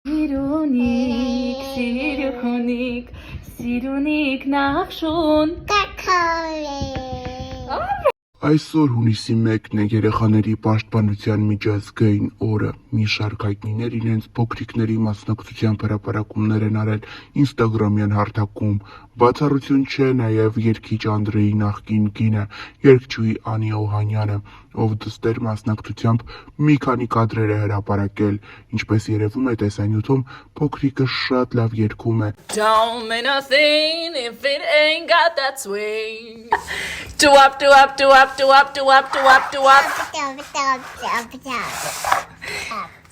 Սիրունիկ, սիրունիկ, սիրունիկ նախշուն Այսօր հունիսի 1-ն է երեխաների պաշտպանության միջազգային օրը։ Մի շարք հայտնիներ իրենց փոքրիկների մասնակցությամբ հրապարակումներ են արել Instagram-յան հարթակում։ Բացառություն չէ նաև երգիչ Անդրեի նախկին կինը, երգչուհի Անի Օհանյանը, ով դստեր մասնակցությամբ մի քանի կադրեր է հրապարակել։ Ինչպես երևում է տեսանյութում, փոքրիկը շատ լավ երգում է։ Don't mean nothing if it ain't got that swing. Do up, do up, do up, do up, do up, do up, do up.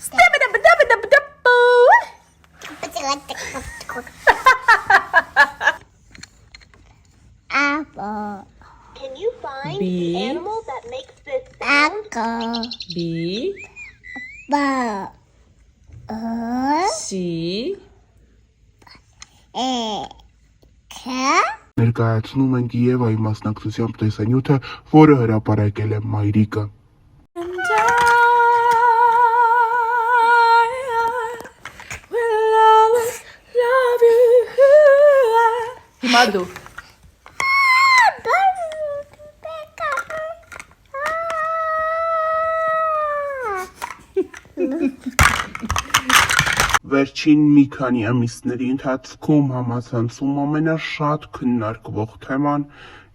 Step it up, up, up, up, Apple. Can you find B. the animal that makes this sound? Apple. B, Ball. C, Ներկայացնում ենք Եվայի մասնակցությամբ տեսանյութը, որը հրապարակել է մայրիկը։ and I will always love you. Հիմա դու։ Վերջին մի քանի ամիսների ընթացքում համացանցում ամենաշատ քննարկվող թեման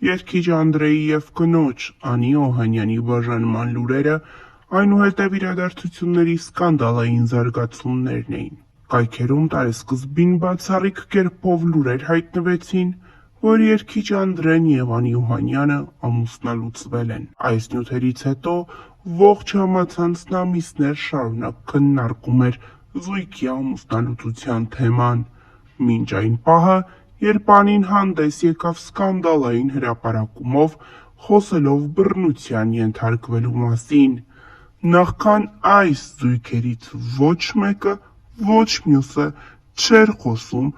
երգիչ Անդրեի և կնոջ Անի Օհանյանի բաժանման լուրերը, այնուհետև իրադարձությունների սկանդալային զարգացումներն էին։ Կայքերում տարեսկզբին բացառիկ կերպով լուրեր հայտնվեցին, որ երգիչ Անդրեն և Անի Օհանյանը ամուսնալուծվել են։ Այս նյութերից հետո ողջ համացանցն ամիսներ շարունակ քննարկում էր զույգի ամուսնալուծության թեման, մինչ այն պահը, երբ Անին հանդես եկավ սկանդալային հրապարակումով, խոսելով բռնության ենթարկվելու մասին։ Նախքան այս զույգերից ոչ մեկը, ոչ մյուսը չէր խոսում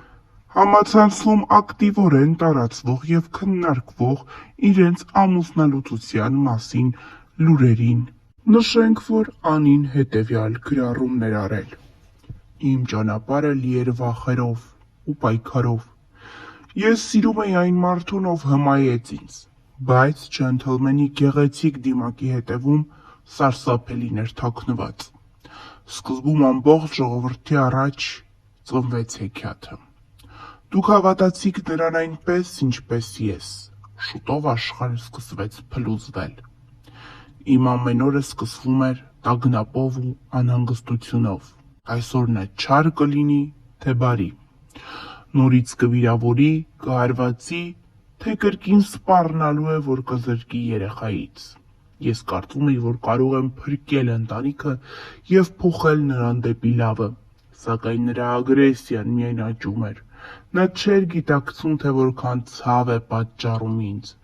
համացանցում ակտիվորեն տարածվող և քննարկվող իրենց ամուսնալուծության մասին լուրերին։ Նշենք, որ Անին հետևյալ գրառումն էր արել. Իմ ճանապարհը լի էր վախերով ու պայքարով։ Ես սիրում էի այն մարդուն, ով հմայեց ինձ, բայց ջենթլմենի գեղեցիկ դիմակի հետևում սարսափելին էր թաքնված։ Սկզբում ամբողջ ժողովրդի առաջ ծնվեց հեքիաթը։ Դուք հավատացիք նրան այնպես, ինչպես ես։ Շուտով աշխարհը սկսվեց փլուզվել։ Իմ ամեն օրը սկսվում էր տագնապով ու անհանգստությունով։ Այսօր նա չար կլինի, թե բարի, նորից կվիրավորի, կհարվածի, թե կրկին սպառնալու է, որ կզրկի երեխայից։ Ես կարծում էի, որ կարող եմ փրկել ընտանիքը և փոխել նրան դեպի լավը, սակայն նրա ագրեսիան միայն աճում էր։ Նա չէր գիտակցում, թե որքան ցավ է պատճառում ինձ։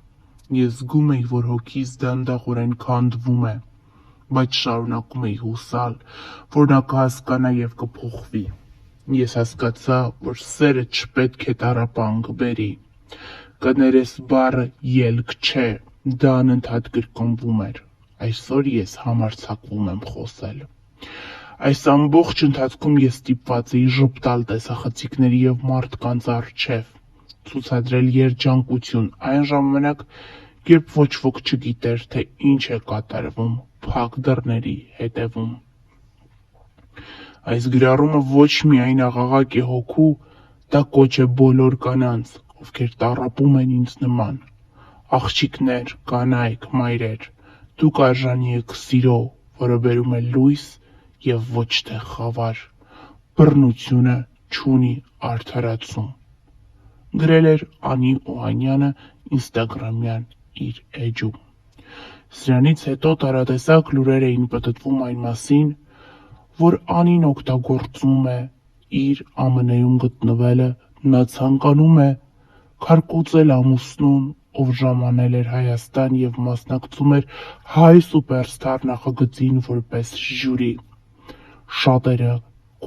Ես զգում էի, որ հոգիս դանդաղորեն քանդվում է, բայց շարունակում էի հուսալ, որ նա կհասկանա և կփոխվի։ Ես հասկացա, որ սերը չպետք է տառապանք բերի։ Կներես բառը ելք չէ, դա անընդհատ կրկնվում էր։ Այսօր ես համարձակվում եմ խոսել։ Այս ամբողջ ընթացքում ես ստիպված էի ժպտալ տեսախցիկների և մարդկանց առջև, ցուցադրել երջանկություն այն ժամանակ, երբ ոչ ոք չգիտեր, թե ինչ է կատարվում փակ դռների հետևում։ Այս գրառումը ոչ միայն աղաղակ է հոգու, դա կոչ է բոլոր կանանց, ովքեր տառապում են ինձ նման։ Աղջիկներ, կանայք, մայրեր, դուք արժանի եք սիրո, որը բերում է լույս և ոչ թե խավար։ Բռնությունը չունի արդարացում։ Գրել էր Անի Օհանյանը Instagram-յան իր էջում։ Սրանից հետո տարատեսակ լուրեր էին պտտվում այն մասին, որ Անին օգտագործում է իր ԱՄՆ-ում գտնվելը, նա ցանկանում է քարկոծել ամուսնուն, ով ժամանել էր Հայաստան և մասնակցում էր Հայ սուպերստար նախագծին որպես ժյուրի։ Շատերը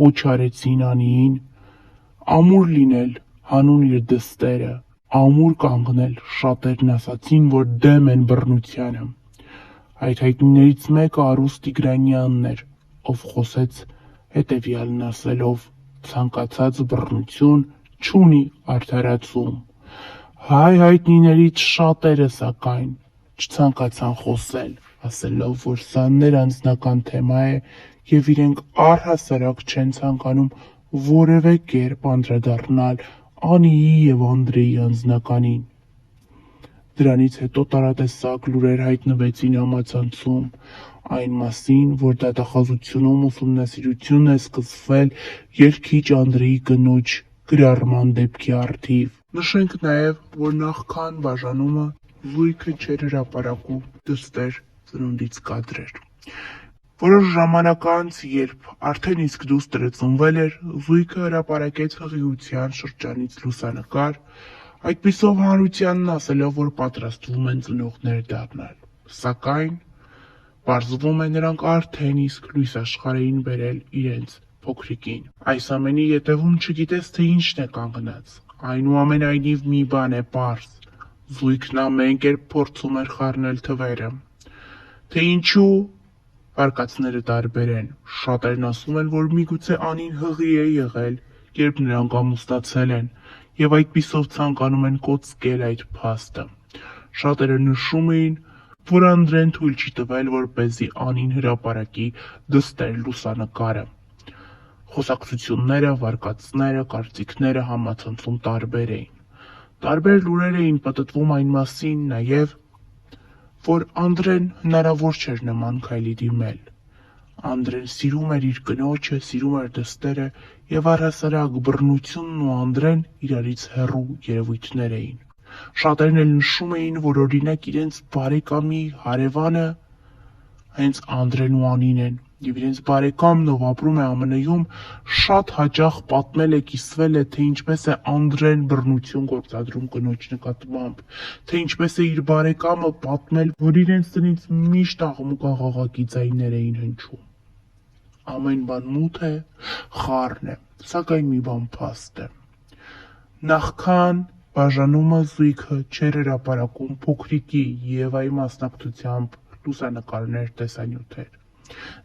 կոչ արեցին Անիին ամուր լինել, հանուն իր դստերը, ամուր կանգնել, շատերն ասացին, որ դեմ են բռնությանը։ Այդ հայտնիներից մեկը Արուս Տիգրանյանն էր, ով խոսեց հետևյալն ասելով. ցանկացած բռնություն չունի արդարացում։ Հայ հայտնիներից շատերը սակայն չցանկացան խոսել, ասելով, որ սա ներանձնական թեմա է եւ իրենք առհասարակ չեն ցանկանում որևէ կերպ անդրադառնալ Անիի եւ Անդրեի անձնականին։ Դրանից հետո տարատեսակ լուրեր հայտնվեցին համացանցում այն մասին, որ դատախազությունում ուսումնասիրություն է սկսվել երգիչ Անդրեի կնոջ գրառման դեպքի առթիվ։ Նշենք նաև, որ նախքան բաժանումը զույգը չէր հրապարակում դստեր ծնունդից կադրեր։ Որոշ ժամանակ անց, երբ արդեն իսկ դուստրը ծնվել էր, զույգը հրապարակեց հղիության շրջանից լուսանկար, այդպիսով հանրությանն ասելով, որ պատրաստվում են ծնողներ դառնալ։ Սակայն պարզվում է, նրանք արդեն իսկ լույս աշխարհ էին բերել իրենց փոքրիկին։ Այս ամենի ետևում չգիտես, թե ինչն է կանգնած։ Այնուամենայնիվ մի բան է պարզ. զույգն ամեն կերպ փորձում էր խառնել թվերը։ Թե ինչու վարկածները տարբեր են։ Շատերն ասում են, որ միգուցե Անին հղի է եղել, երբ նրանք ամուսնացել են, եւ այդպիսով ցանկանում են կոծկել այդ փաստը։ Շատերը նշում էին, որ Անդրեն թույլ չի տվել, որպեսզի Անին հրապարակի դստեր լուսանկարը։ Խոսակցությունները, վարկածները, կարծիքները համացանցում տարբեր էին։ Տարբեր լուրեր էին պտտվում այն մասին նաև, որ Անդրեն հնարավոր չէր նման քայլի դիմել։ Անդրեն սիրում էր իր կնոջը, սիրում էր դստերը եւ առհասարակ բռնությունն ու Անդրեն իրարից հեռու երևույթներ էին։ Շատերն էլ նշում էին, որ օրինակ իրենց բարեկամի հարևանը հենց Անդրեն ու Անին են, եւ իրենց բարեկամն, ով ապրում է ԱՄՆ-ում, շատ հաճախ պատմել է, կիսվել է, թե ինչպես է Անդրեն բռնություն գործադրում կնոջ նկատմամբ, թե ինչպես է իր բարեկամը պատմել, որ իրենց տնից միշտ աղմուկ աղաղակի ձայներ էին հնչում։ Ամեն բան մութ է, խառն է, սակայն մի բան փաստ է։ Նախքան բաժանումը զույգը չէր հրապարակում փոքրիկի Եվայի մասնակցությամբ լուսանկարներ, տեսանյութեր։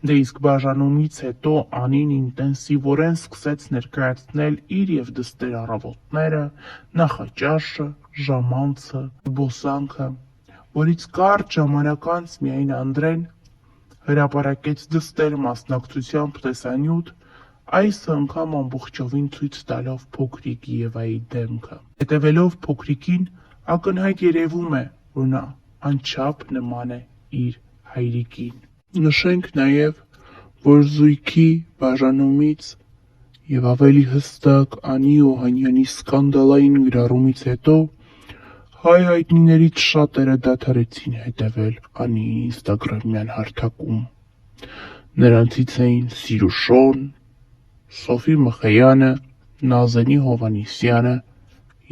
Դե իսկ բաժանումից հետո Անին ինտենսիվորեն սկսեց ներկայացնել իր եւ դստեր առավոտները, նախաճաշը, ժամանցը, զբոսանքը, որից կարճ ժամանակ անց միայն Անդրեն հրապարակեց դստեր մասնակցությամբ տեսանյութ, այս անգամ ամբողջովին ցույց տալով փոքրիկ Եվայի դեմքը։ Հետևելով փոքրիկին, ակնհայտ երևում է, որ նա անչափ նման է իր հայրիկին։ Նշենք նաև, որ զույգի բաժանումից եւ ավելի հստակ Անի Օհանյանի սկանդալային գրառումից հետո հայ հայտնիներից շատերը դադարեցին հետևել Անիի ինստագրամյան հարթակում։ Նրանցից էին Սիրուշոն, Սոֆի Մխեյանը, Նազենի Հովանիսյանը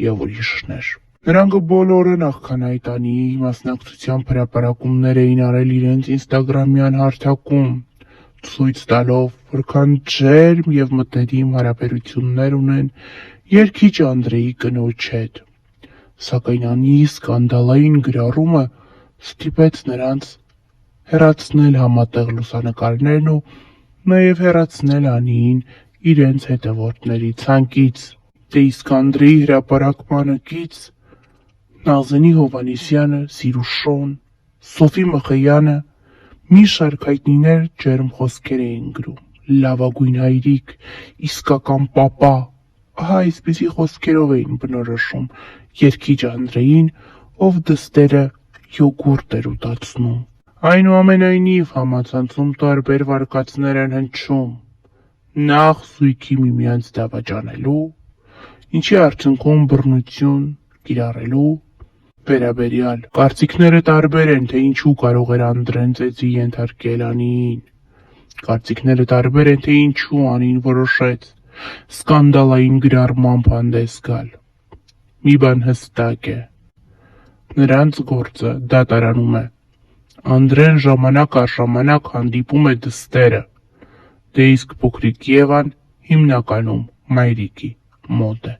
եւ ուրիշներ։ Նրանք բոլորը նախքան այդ Անիի մասնակցությամբ հրապարակումներ էին արել իրենց ինստագրամյան հարթակում, ցույց տալով, որքան ջերմ եւ մտերիմ հարաբերություններ ունեն երգիչ Անդրեի կնոջ հետ։ Սակայն Անիի սկանդալային գրառումը ստիպեց նրանց հեռացնել համատեղ լուսանկարներն ու նաեւ հեռացնել Անիին իրենց հետևորդների ցանկից։ Դե իսկ Անդրեի հրապարակմանը կից Նազենի Հովանիսյանը, Սիրուշոն, Սոֆի Մխեյանը մի շարք հայտնիներ ջերմ խոսքեր էին գրում։ Լավագույն հայրիկ, իսկական պապա, ահա այսպիսի խոսքերով էին բնորոշում երգիչ Անդրեին, ով դստերը յոգուրտ էր ուտացնում։ Այնուամենայնիվ համացանցում տարբեր վարկածներ են հնչում։ Նախ զույգի միմյանց դավաճանելու, ինչի արդյունքում բռնություն կիրառելու վերաբերյալ կարծիքները տարբեր են, թե ինչու կարող էր Անդրեն ծեծի ենթարկել Անիին։ Կարծիքները տարբեր են, թե ինչու Անին որոշեց սկանդալային գրառմամբ հանդես գալ։ Մի բան հստակ է. նրանց գործը դատարանում է։ Անդրեն ժամանակ առ ժամանակ հանդիպում է դստերը, դե իսկ փոքրիկ Եվան հիմնականում մայրիկի մոտ է։